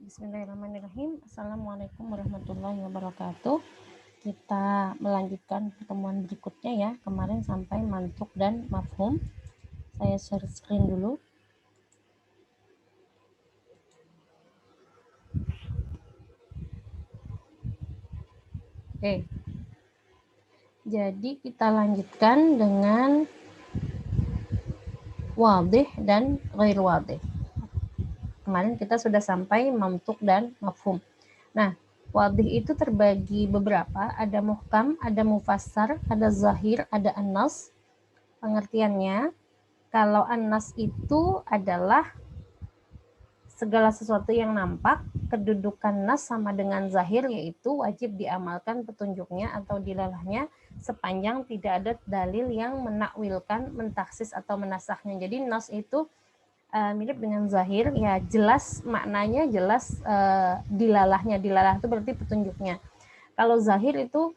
Bismillahirrahmanirrahim. Assalamualaikum warahmatullahi wabarakatuh. Kita melanjutkan pertemuan berikutnya ya. Kemarin sampai mantuk dan mafhum. Saya share screen dulu. Oke. Jadi kita lanjutkan dengan wadih dan ghair wadih. Kemarin kita sudah sampai mantuk dan mafhum. Nah, wadih itu terbagi beberapa, ada muhkam, ada mufassar, ada zahir, ada an-nas. Pengertiannya, kalau an-nas itu adalah segala sesuatu yang nampak, kedudukan nas sama dengan zahir, yaitu wajib diamalkan petunjuknya atau dilalahnya sepanjang tidak ada dalil yang menakwilkan, mentaksis atau menasahnya. Jadi nas itu mirip dengan zahir, ya jelas maknanya, jelas dilalahnya. Dilalah itu berarti petunjuknya. Kalau zahir itu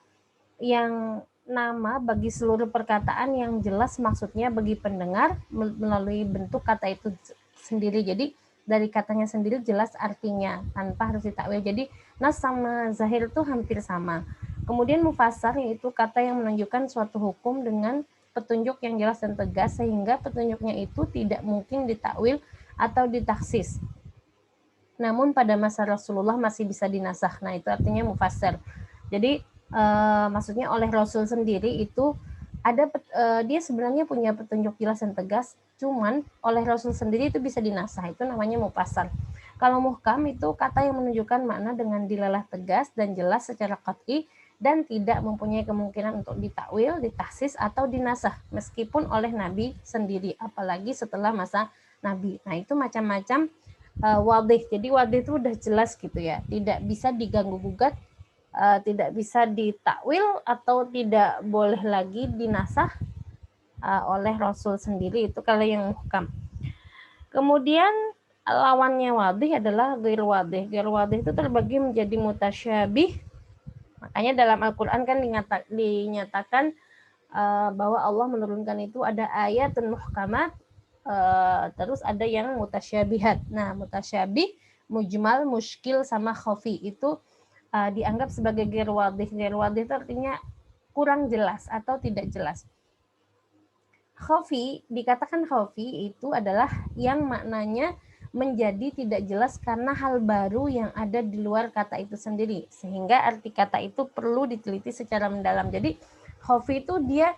yang nama bagi seluruh perkataan yang jelas maksudnya bagi pendengar melalui bentuk kata itu sendiri. Jadi dari katanya sendiri jelas artinya tanpa harus ditakwil. Jadi nas sama zahir itu hampir sama. Kemudian mufassar, yaitu kata yang menunjukkan suatu hukum dengan petunjuk yang jelas dan tegas sehingga petunjuknya itu tidak mungkin ditakwil atau ditaksis. Namun pada masa Rasulullah masih bisa dinasah. Nah, itu artinya mufassar. Jadi maksudnya oleh Rasul sendiri itu ada dia sebenarnya punya petunjuk jelas dan tegas, cuman oleh Rasul sendiri itu bisa dinasah, itu namanya mufassar. Kalau muhkam itu kata yang menunjukkan makna dengan dilalah tegas dan jelas secara qat'i dan tidak mempunyai kemungkinan untuk ditakwil, ditaksis atau dinasah meskipun oleh Nabi sendiri, apalagi setelah masa Nabi. Nah, itu macam-macam wadih. Jadi wadih itu udah jelas gitu ya, tidak bisa diganggu gugat, tidak bisa ditakwil atau tidak boleh lagi dinasah oleh Rasul sendiri. Itu kalau yang muhkam. Kemudian lawannya wadih adalah ghair wadih. Ghair wadih itu terbagi menjadi mutasyabih. Makanya dalam Al-Quran kan dinyatakan bahwa Allah menurunkan itu ada ayat dan muhkamat, terus ada yang mutasyabihat. Nah, mutasyabih, mujmal, muskil, sama khafi itu dianggap sebagai ghair wadih. Ghair wadih itu artinya kurang jelas atau tidak jelas. Khafi, dikatakan khafi itu adalah yang maknanya menjadi tidak jelas karena hal baru yang ada di luar kata itu sendiri, sehingga arti kata itu perlu diteliti secara mendalam. Jadi khafi itu dia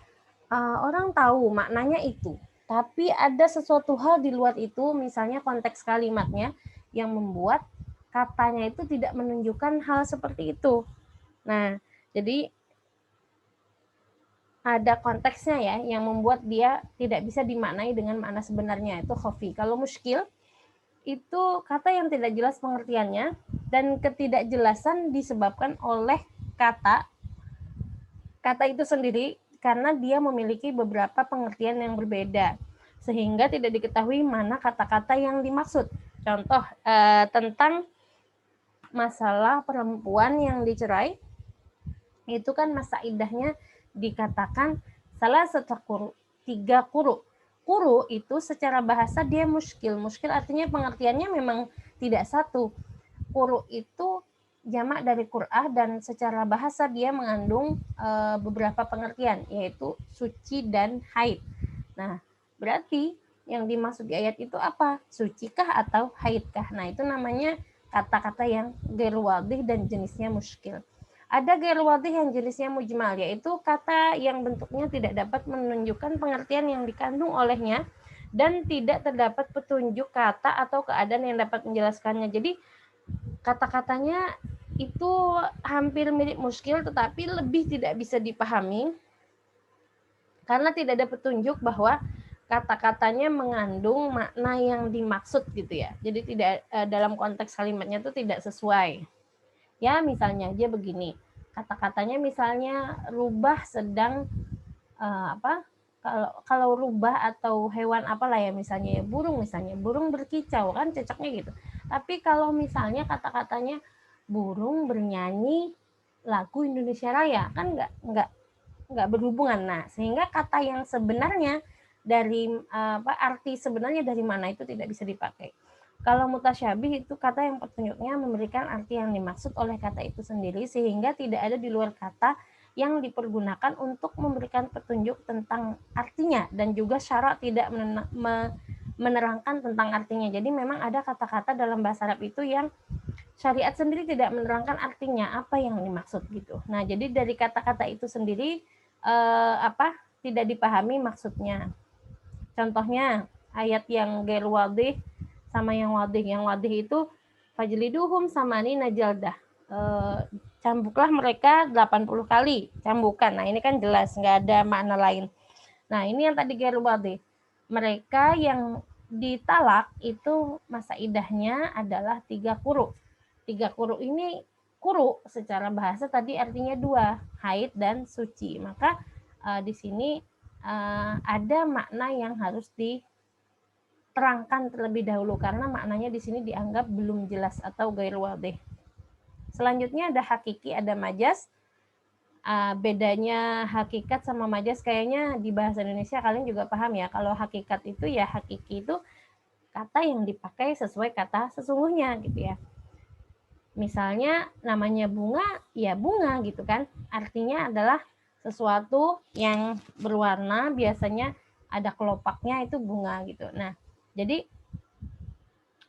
orang tahu maknanya itu, tapi ada sesuatu hal di luar itu, misalnya konteks kalimatnya yang membuat katanya itu tidak menunjukkan hal seperti itu. Nah, jadi ada konteksnya ya yang membuat dia tidak bisa dimaknai dengan makna sebenarnya, itu khafi. Kalau muskil itu kata yang tidak jelas pengertiannya dan ketidakjelasan disebabkan oleh kata itu sendiri karena dia memiliki beberapa pengertian yang berbeda sehingga tidak diketahui mana kata-kata yang dimaksud. Contoh tentang masalah perempuan yang dicerai, itu kan masa iddahnya dikatakan salah satu kuru, 3 kuru. Kuru itu secara bahasa dia muskil. Muskil artinya pengertiannya memang tidak satu. Kuru itu jamak dari qur'ah dan secara bahasa dia mengandung beberapa pengertian, yaitu suci dan haid. Nah, berarti yang dimaksud di ayat itu apa? Sucikah atau haidkah? Nah, itu namanya kata-kata yang ghair wadih dan jenisnya muskil. Ada ghair wadih yang jenisnya mujmal, yaitu kata yang bentuknya tidak dapat menunjukkan pengertian yang dikandung olehnya dan tidak terdapat petunjuk kata atau keadaan yang dapat menjelaskannya. Jadi kata-katanya itu hampir mirip muskil tetapi lebih tidak bisa dipahami karena tidak ada petunjuk bahwa kata-katanya mengandung makna yang dimaksud gitu ya. Jadi tidak dalam konteks kalimatnya itu tidak sesuai. Ya, misalnya aja begini. Kata-katanya misalnya rubah sedang kalau rubah atau hewan apalah ya, misalnya burung berkicau kan cocoknya gitu. Tapi kalau misalnya kata-katanya burung bernyanyi lagu Indonesia Raya kan nggak berhubungan. Nah, sehingga kata yang sebenarnya dari arti sebenarnya dari mana itu tidak bisa dipakai. Kalau mutasyabih itu kata yang petunjuknya memberikan arti yang dimaksud oleh kata itu sendiri sehingga tidak ada di luar kata yang dipergunakan untuk memberikan petunjuk tentang artinya dan juga syarat tidak menerangkan tentang artinya. Jadi memang ada kata-kata dalam bahasa Arab itu yang syariat sendiri tidak menerangkan artinya apa yang dimaksud gitu. Nah, jadi dari kata-kata itu sendiri tidak dipahami maksudnya. Contohnya ayat yang gair wadih sama yang wadih. Yang wadih itu fajliduhum samani najaldah. Cambuklah mereka 80 kali cambukan. Nah, ini kan jelas nggak ada makna lain. Nah, ini yang tadi gair wadih. Mereka yang ditalak itu masa idahnya adalah 3 quru. 3 quru ini quru secara bahasa tadi artinya 2, haid dan suci. Maka di sini ada makna yang harus diterangkan terlebih dahulu karena maknanya di sini dianggap belum jelas atau gair wadih. Selanjutnya ada hakiki, ada majas. Bedanya hakikat sama majas kayaknya di bahasa Indonesia kalian juga paham ya. Kalau hakikat itu ya hakiki itu kata yang dipakai sesuai kata sesungguhnya gitu ya. Misalnya namanya bunga, ya bunga gitu kan. Artinya adalah sesuatu yang berwarna, biasanya ada kelopaknya itu bunga gitu. Nah, jadi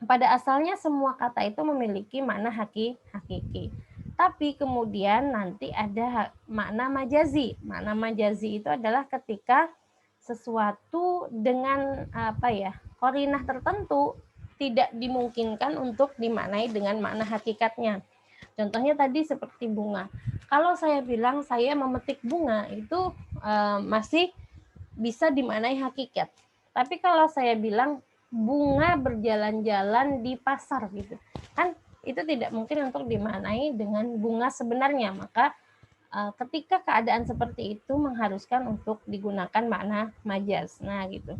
pada asalnya semua kata itu memiliki makna hakiki. Tapi kemudian nanti ada makna majazi. Makna majazi itu adalah ketika sesuatu dengan qarinah tertentu tidak dimungkinkan untuk dimaknai dengan makna hakikatnya. Contohnya tadi seperti bunga. Kalau saya bilang saya memetik bunga itu masih bisa dimaknai hakikat. Tapi kalau saya bilang bunga berjalan-jalan di pasar gitu, kan itu tidak mungkin untuk dimaknai dengan bunga sebenarnya. Maka ketika keadaan seperti itu mengharuskan untuk digunakan makna majas. Nah gitu.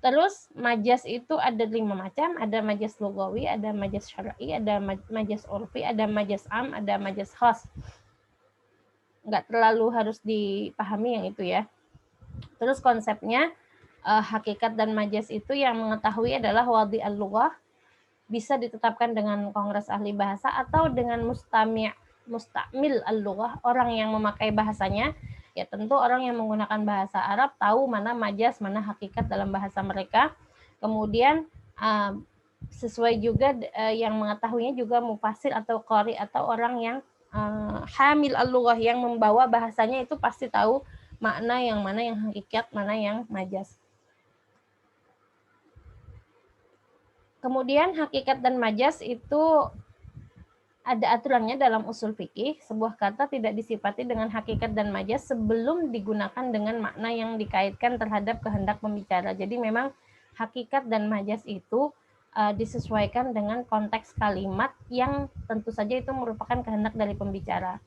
Terus majas itu ada 5 macam, ada majas lugawi, ada majas syar'i, ada majas urfi, ada majas am, ada majas khas. Nggak terlalu harus dipahami yang itu ya. Terus konsepnya hakikat dan majas itu yang mengetahui adalah wadi al-lughah, bisa ditetapkan dengan Kongres Ahli Bahasa atau dengan mustamil al-lughah, orang yang memakai bahasanya. Ya tentu orang yang menggunakan bahasa Arab tahu mana majas, mana hakikat dalam bahasa mereka. Kemudian sesuai juga yang mengetahuinya juga mufasir atau qari atau orang yang hamil al-lughah, yang membawa bahasanya itu pasti tahu makna yang mana yang hakikat, mana yang majas. Kemudian hakikat dan majas itu ada aturannya dalam usul fikih. Sebuah kata tidak disifati dengan hakikat dan majas sebelum digunakan dengan makna yang dikaitkan terhadap kehendak pembicara. Jadi memang hakikat dan majas itu disesuaikan dengan konteks kalimat yang tentu saja itu merupakan kehendak dari pembicara.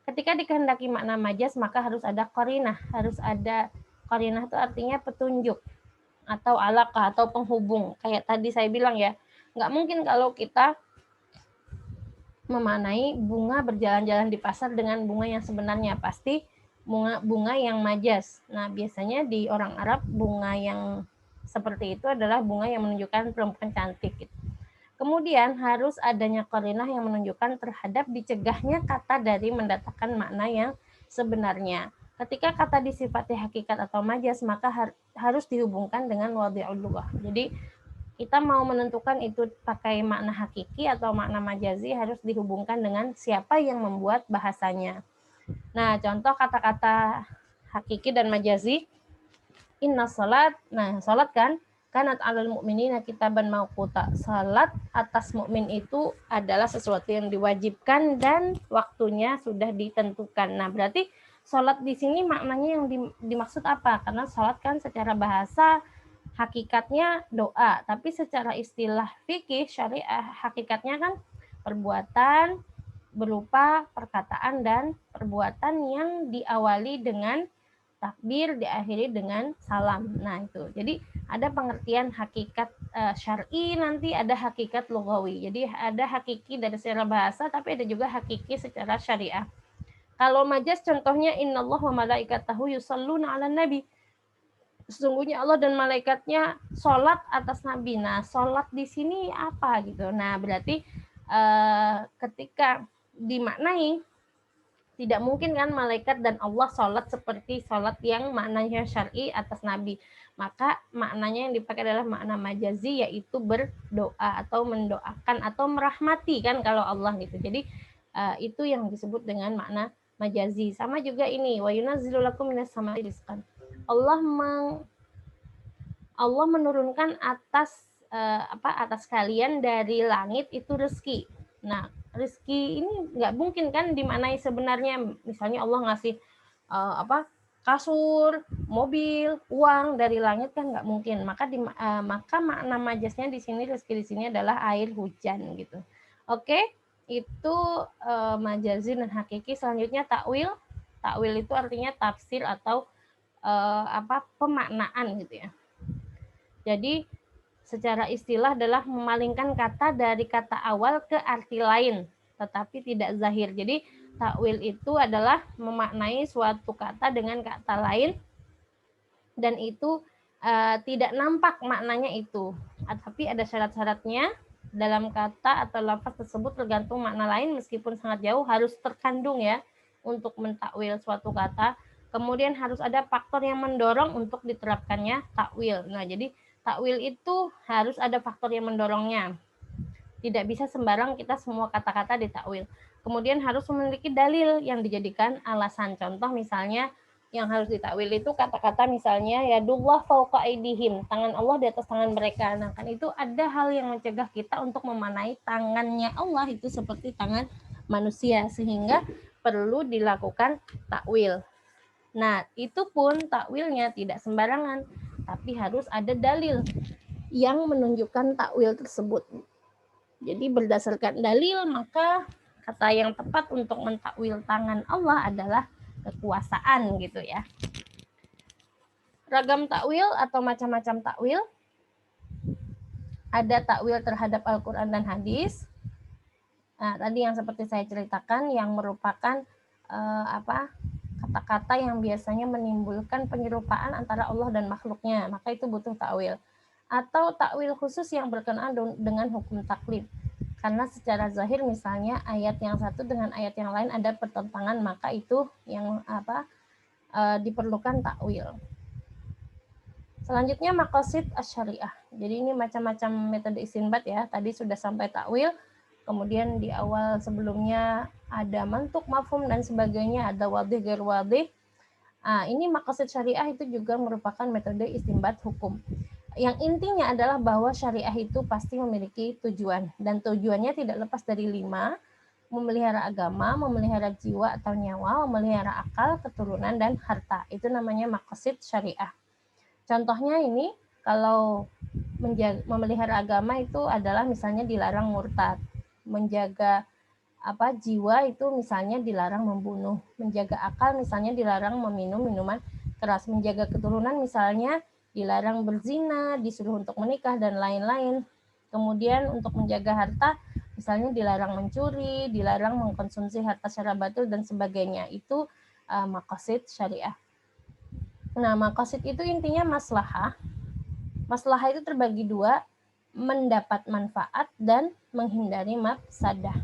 Ketika dikehendaki makna majas, maka harus ada qarinah. Harus ada qarinah itu artinya petunjuk atau alaqah atau penghubung. Kayak tadi saya bilang ya, nggak mungkin kalau kita memaknai bunga berjalan-jalan di pasar dengan bunga yang sebenarnya, pasti bunga yang majas. Nah, biasanya di orang Arab bunga yang seperti itu adalah bunga yang menunjukkan perempuan cantik gitu. Kemudian harus adanya qarinah yang menunjukkan terhadap dicegahnya kata dari mendatangkan makna yang sebenarnya. Ketika kata disifati hakikat atau majas, maka harus dihubungkan dengan wadhi'ul lughah. Jadi kita mau menentukan itu pakai makna hakiki atau makna majazi harus dihubungkan dengan siapa yang membuat bahasanya. Nah, contoh kata-kata hakiki dan majazi, inna salat. Nah, salat kan kanat alal mu'minina kitaban mauquta. Salat atas mukmin itu adalah sesuatu yang diwajibkan dan waktunya sudah ditentukan. Nah, berarti salat di sini maknanya yang dimaksud apa? Karena salat kan secara bahasa hakikatnya doa, tapi secara istilah fikih syariah hakikatnya kan perbuatan berupa perkataan dan perbuatan yang diawali dengan takbir, diakhiri dengan salam. Nah, itu. Jadi ada pengertian hakikat syar'i, nanti ada hakikat lugawi. Jadi ada hakiki dari secara bahasa, tapi ada juga hakiki secara syariah. Kalau majas contohnya innallaha wa malaikatahu yusholluna 'alan nabi. sesungguhnya Allah dan malaikatnya sholat atas Nabi. Nah, sholat di sini apa gitu? Nah, berarti ketika dimaknai, tidak mungkin kan malaikat dan Allah sholat seperti sholat yang maknanya syar'i atas Nabi. Maka maknanya yang dipakai adalah makna majazi, yaitu berdoa atau mendoakan atau merahmati kan kalau Allah gitu. Jadi itu yang disebut dengan makna majazi. Sama juga ini, wa yunazzilu lakum minas samai rizqan. Allah menurunkan atas kalian dari langit itu rezeki. Nah, rezeki ini nggak mungkin kan dimaknai sebenarnya. Misalnya Allah ngasih kasur, mobil, uang dari langit kan nggak mungkin. Maka makna majasnya di sini, rezeki di sini adalah air hujan gitu. Oke, itu majazi dan hakiki. Selanjutnya takwil. Takwil itu artinya tafsir atau pemaknaan gitu ya. Jadi secara istilah adalah memalingkan kata dari kata awal ke arti lain, tetapi tidak zahir. Jadi takwil itu adalah memaknai suatu kata dengan kata lain dan itu tidak nampak maknanya itu, tapi ada syarat-syaratnya dalam kata atau lafaz tersebut tergantung makna lain meskipun sangat jauh harus terkandung ya untuk mentakwil suatu kata. Kemudian harus ada faktor yang mendorong untuk diterapkannya takwil. Nah, jadi takwil itu harus ada faktor yang mendorongnya. Tidak bisa sembarang kita semua kata-kata ditakwil. Kemudian harus memiliki dalil yang dijadikan alasan. Contoh misalnya yang harus ditakwil itu kata-kata misalnya yadullah fauqa aidihim, tangan Allah di atas tangan mereka. Nah, kan itu ada hal yang mencegah kita untuk memanai tangannya Allah itu seperti tangan manusia, sehingga perlu dilakukan takwil. Nah, itu pun takwilnya tidak sembarangan, tapi harus ada dalil yang menunjukkan takwil tersebut. Jadi berdasarkan dalil, maka kata yang tepat untuk mentakwil tangan Allah adalah kekuasaan gitu ya. Ragam takwil atau macam-macam takwil. Ada takwil terhadap Al-Quran dan hadis. Nah, tadi yang seperti saya ceritakan yang merupakan kata-kata yang biasanya menimbulkan penyerupaan antara Allah dan makhluknya, maka itu butuh takwil. Atau takwil khusus yang berkenaan dengan hukum taklid. Karena secara zahir misalnya ayat yang satu dengan ayat yang lain ada pertentangan, maka itu yang diperlukan takwil. Selanjutnya maqasid asy-syariah. Jadi ini macam-macam metode istinbat ya. Tadi sudah sampai takwil, kemudian di awal sebelumnya ada mantuk, mafhum dan sebagainya, ada wadih, ghair wadih. Ini maqasid syariah itu juga merupakan metode istinbat hukum. Yang intinya adalah bahwa syariah itu pasti memiliki tujuan, dan tujuannya tidak lepas dari 5: memelihara agama, memelihara jiwa atau nyawa, memelihara akal, keturunan, dan harta. Itu namanya maqasid syariah. Contohnya ini, kalau memelihara agama itu adalah misalnya dilarang murtad, menjaga jiwa itu misalnya dilarang membunuh, menjaga akal misalnya dilarang meminum minuman keras, menjaga keturunan misalnya dilarang berzina, disuruh untuk menikah dan lain-lain. Kemudian untuk menjaga harta misalnya dilarang mencuri, dilarang mengkonsumsi harta secara batil dan sebagainya. Itu maqasid syariah. Nah, maqasid itu intinya maslahah. Maslahah itu terbagi 2, mendapat manfaat dan menghindari mafsadah.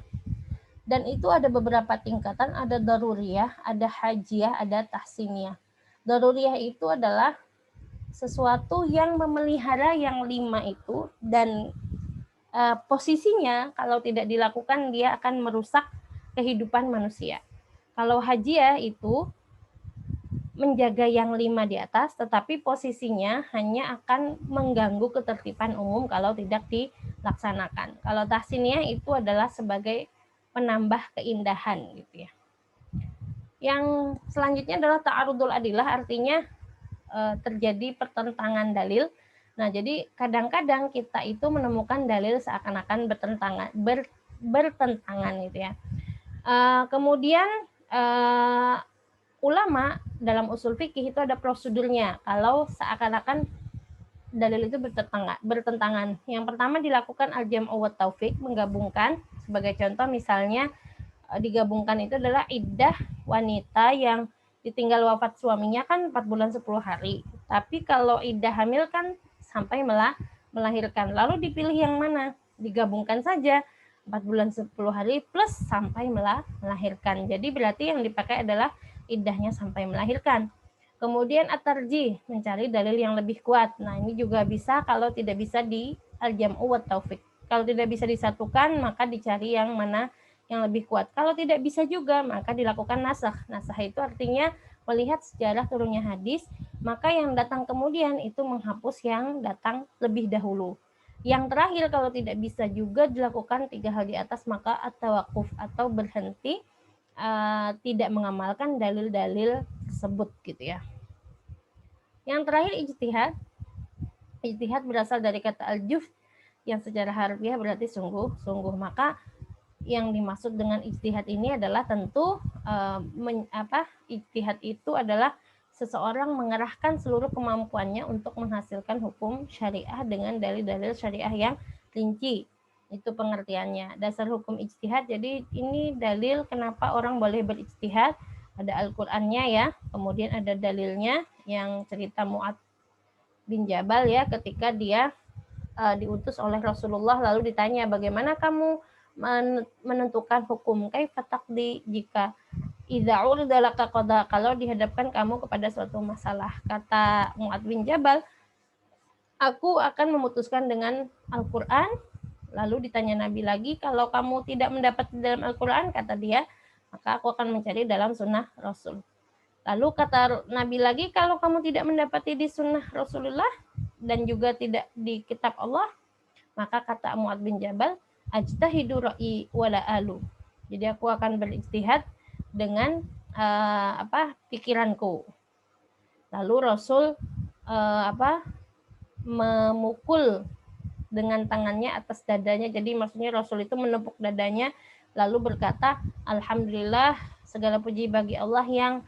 Dan itu ada beberapa tingkatan, ada daruriyah, ada hajiyah, ada tahsiniyah. Daruriyah itu adalah sesuatu yang memelihara yang 5 itu, dan posisinya kalau tidak dilakukan dia akan merusak kehidupan manusia. Kalau hajiyah itu menjaga yang 5 di atas, tetapi posisinya hanya akan mengganggu ketertiban umum kalau tidak dilaksanakan. Kalau tahsiniyah itu adalah sebagai penambah keindahan gitu ya. Yang selanjutnya adalah ta'arudul adillah, artinya terjadi pertentangan dalil. Nah, jadi kadang-kadang kita itu menemukan dalil seakan-akan bertentangan gitu ya. Kemudian ulama dalam usul fikih itu ada prosedurnya kalau seakan-akan dalil itu bertentangan. Yang pertama dilakukan al-jam'u wa taufiq, menggabungkan. Sebagai contoh misalnya digabungkan itu adalah iddah wanita yang ditinggal wafat suaminya kan 4 bulan 10 hari. Tapi kalau iddah hamil kan sampai melahirkan. Lalu dipilih yang mana? Digabungkan saja 4 bulan 10 hari plus sampai melahirkan. Jadi berarti yang dipakai adalah iddahnya sampai melahirkan. Kemudian at-tarjih, mencari dalil yang lebih kuat. Nah, ini juga bisa kalau tidak bisa di al-jam'u wa taufik. Kalau tidak bisa disatukan, maka dicari yang mana yang lebih kuat. Kalau tidak bisa juga, maka dilakukan nasakh. Nasakh itu artinya melihat sejarah turunnya hadis, maka yang datang kemudian itu menghapus yang datang lebih dahulu. Yang terakhir kalau tidak bisa juga dilakukan 3 hal di atas, maka at-tawaquf atau berhenti, tidak mengamalkan dalil-dalil tersebut gitu ya. Yang terakhir ijtihad. Ijtihad berasal dari kata al-juhd yang secara harfiah berarti sungguh-sungguh. Maka yang dimaksud dengan ijtihad ini adalah tentu ijtihad itu adalah seseorang mengerahkan seluruh kemampuannya untuk menghasilkan hukum syariah dengan dalil-dalil syariah yang rinci. Itu pengertiannya. Dasar hukum ijtihad. Jadi ini dalil kenapa orang boleh berijtihad. Ada Al-Qur'annya ya, kemudian ada dalilnya yang cerita Mu'adz bin Jabal ya, ketika dia diutus oleh Rasulullah lalu ditanya bagaimana kamu menentukan hukum, kaifa taqdi jika idza urida laka qada, kalau dihadapkan kamu kepada suatu masalah. Kata Mu'adz bin Jabal, aku akan memutuskan dengan Al-Qur'an. Lalu ditanya Nabi lagi, kalau kamu tidak mendapat di dalam Al-Qur'an, kata dia, maka aku akan mencari dalam sunnah Rasul. Lalu kata Nabi lagi, kalau kamu tidak mendapati di sunnah Rasulullah dan juga tidak di kitab Allah, maka kata Mu'adz bin Jabal, ajtahidu ra'i wala alu. Jadi aku akan berijtihad dengan pikiranku. Lalu Rasul memukul dengan tangannya atas dadanya. Jadi maksudnya Rasul itu menepuk dadanya lalu berkata, alhamdulillah, segala puji bagi Allah yang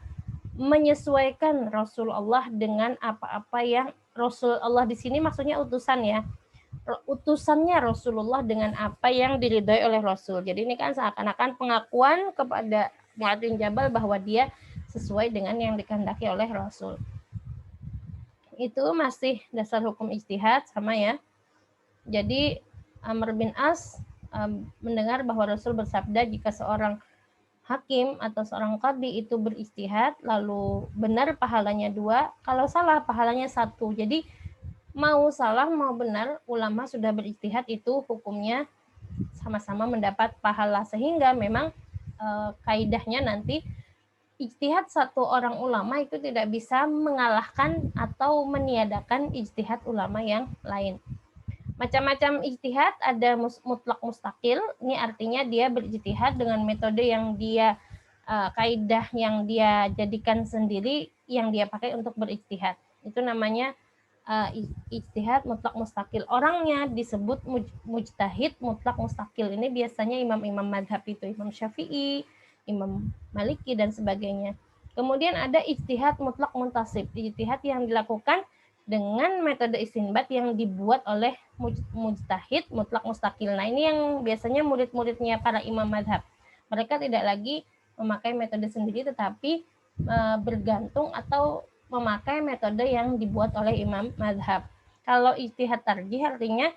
menyesuaikan Rasulullah dengan apa-apa yang Rasulullah di sini maksudnya utusan ya. Utusannya Rasulullah dengan apa yang diridhoi oleh Rasul. Jadi ini kan seakan-akan pengakuan kepada Mu'adz bin Jabal bahwa dia sesuai dengan yang dikehendaki oleh Rasul. Itu masih dasar hukum ijtihad sama ya. Jadi Amr bin As mendengar bahwa Rasul bersabda jika seorang hakim atau seorang qadhi itu berijtihad lalu benar pahalanya 2, kalau salah pahalanya 1. Jadi mau salah mau benar, ulama sudah berijtihad itu hukumnya sama-sama mendapat pahala, sehingga memang kaidahnya nanti ijtihad satu orang ulama itu tidak bisa mengalahkan atau meniadakan ijtihad ulama yang lain. Macam-macam ijtihad, ada mutlak mustakil, ini artinya dia berijtihad dengan metode yang dia kaidah yang dia jadikan sendiri, yang dia pakai untuk berijtihad. Itu namanya ijtihad mutlak mustakil. Orangnya disebut mujtahid mutlak mustakil. Ini biasanya imam-imam madhab itu, Imam Syafi'i, Imam Maliki dan sebagainya. Kemudian ada ijtihad mutlak muntasib, ijtihad yang dilakukan dengan metode istinbat yang dibuat oleh mujtahid mutlak mustakil. Nah, ini yang biasanya murid-muridnya para imam madhab. Mereka tidak lagi memakai metode sendiri, tetapi bergantung atau memakai metode yang dibuat oleh imam madhab. Kalau ijtihad tarjih artinya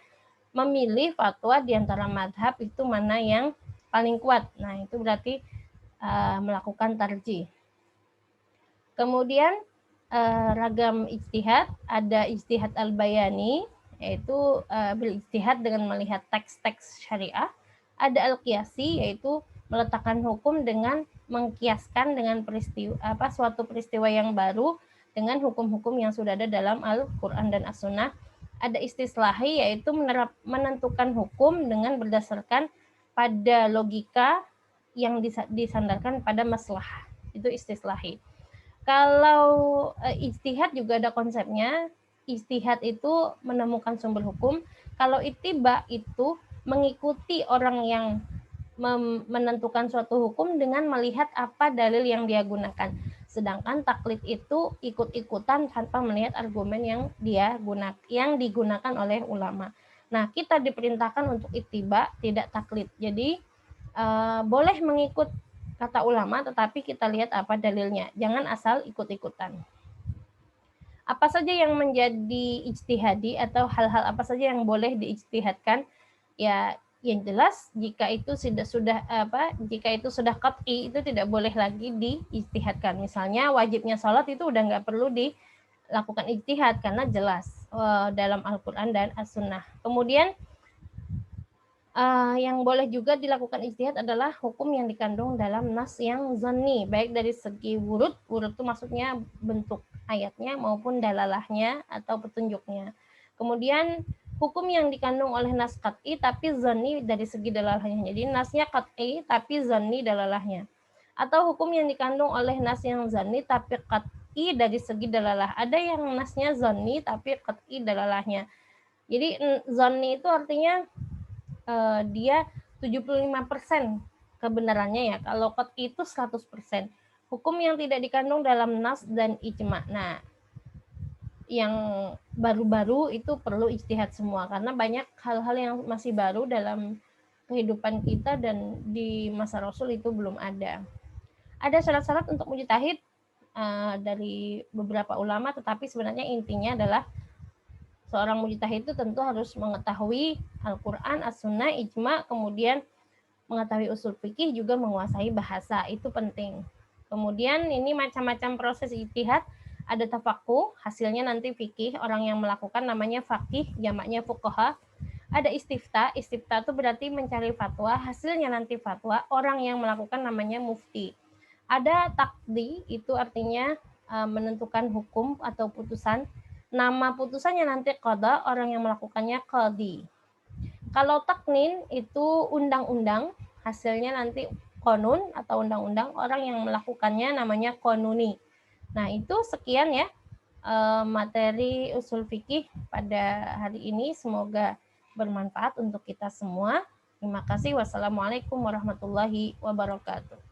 memilih fatwa di antara madhab itu mana yang paling kuat. Nah, itu berarti melakukan tarjih. Kemudian ragam ijtihad, ada ijtihad al-bayani, yaitu berijtihad dengan melihat teks-teks syariah. Ada al-qiyasi, yaitu meletakkan hukum dengan mengkiaskan dengan suatu peristiwa yang baru dengan hukum-hukum yang sudah ada dalam Al-Quran dan As-Sunnah. Ada istislahi, yaitu menentukan hukum dengan berdasarkan pada logika yang disandarkan pada maslahah. Itu istislahi. Kalau ijtihad juga ada konsepnya. Ijtihad itu menemukan sumber hukum. Kalau ittiba itu mengikuti orang yang menentukan suatu hukum dengan melihat apa dalil yang dia gunakan. Sedangkan taklid itu ikut-ikutan tanpa melihat argumen yang digunakan oleh ulama. Nah, kita diperintahkan untuk ittiba, tidak taklid. Jadi boleh mengikut kata ulama, tetapi kita lihat apa dalilnya. Jangan asal ikut-ikutan. Apa saja yang menjadi ijtihadi atau hal-hal apa saja yang boleh diijtihadkan? Ya, yang jelas jika itu jika itu sudah qat'i itu tidak boleh lagi diijtihadkan. Misalnya wajibnya sholat itu udah nggak perlu dilakukan ijtihad karena jelas dalam Al-Quran dan As-Sunnah. Kemudian yang boleh juga dilakukan ijtihad adalah hukum yang dikandung dalam nas yang zanni, baik dari segi wurud itu maksudnya bentuk ayatnya maupun dalalahnya atau petunjuknya. Kemudian hukum yang dikandung oleh nas qat'i tapi zanni dari segi dalalahnya. Jadi nasnya qat'i tapi zanni dalalahnya. Atau hukum yang dikandung oleh nas yang zanni tapi qat'i dari segi dalalah. Ada yang nasnya zanni tapi qat'i dalalahnya. Jadi zanni itu artinya dia 75% kebenarannya ya. Kalau qat'i itu 100%. Hukum yang tidak dikandung dalam nas dan ijma. Nah, yang baru-baru itu perlu ijtihad semua karena banyak hal-hal yang masih baru dalam kehidupan kita dan di masa Rasul itu belum ada. Ada syarat-syarat untuk mujtahid dari beberapa ulama, tetapi sebenarnya intinya adalah seorang mujtahid itu tentu harus mengetahui Al-Quran, As-Sunnah, Ijma, kemudian mengetahui usul fikih, juga menguasai bahasa, itu penting. Kemudian ini macam-macam proses ijtihad, ada tafakuh, hasilnya nanti fikih, orang yang melakukan namanya faqih, jamaknya fuqaha. Ada istifta, istifta itu berarti mencari fatwa, hasilnya nanti fatwa, orang yang melakukan namanya mufti. Ada takdi, itu artinya menentukan hukum atau putusan. Nama putusannya nanti qada, orang yang melakukannya qadi. Kalau taknin itu undang-undang, hasilnya nanti konun atau undang-undang, orang yang melakukannya namanya konuni. Nah, itu sekian ya materi usul fikih pada hari ini. Semoga bermanfaat untuk kita semua. Terima kasih. Wassalamualaikum warahmatullahi wabarakatuh.